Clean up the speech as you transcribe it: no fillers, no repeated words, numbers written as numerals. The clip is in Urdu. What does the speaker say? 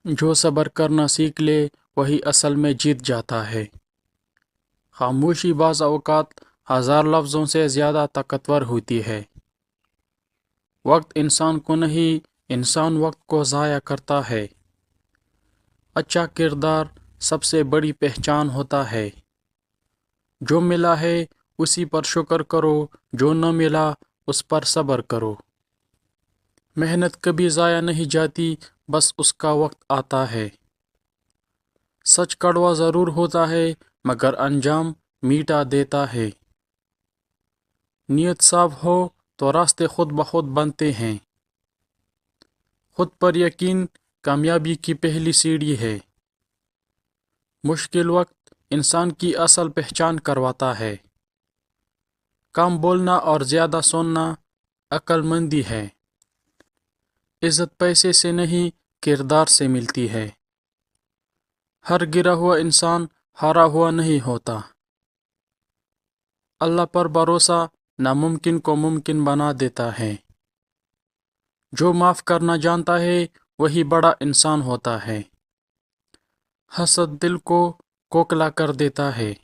جو صبر کرنا سیکھ لے وہی اصل میں جیت جاتا ہے۔ خاموشی بعض اوقات ہزار لفظوں سے زیادہ طاقتور ہوتی ہے۔ وقت انسان کو نہیں، انسان وقت کو ضائع کرتا ہے۔ اچھا کردار سب سے بڑی پہچان ہوتا ہے۔ جو ملا ہے اسی پر شکر کرو، جو نہ ملا اس پر صبر کرو۔ محنت کبھی ضائع نہیں جاتی، بس اس کا وقت آتا ہے۔ سچ کڑوا ضرور ہوتا ہے مگر انجام میٹھا دیتا ہے۔ نیت صاف ہو تو راستے خود بخود بنتے ہیں۔ خود پر یقین کامیابی کی پہلی سیڑھی ہے۔ مشکل وقت انسان کی اصل پہچان کرواتا ہے۔ کم بولنا اور زیادہ سننا عقل مندی ہے۔ عزت پیسے سے نہیں، کردار سے ملتی ہے۔ ہر گرا ہوا انسان ہارا ہوا نہیں ہوتا۔ اللہ پر بھروسہ ناممکن کو ممکن بنا دیتا ہے۔ جو معاف کرنا جانتا ہے وہی بڑا انسان ہوتا ہے۔ حسد دل کو کوکلا کر دیتا ہے۔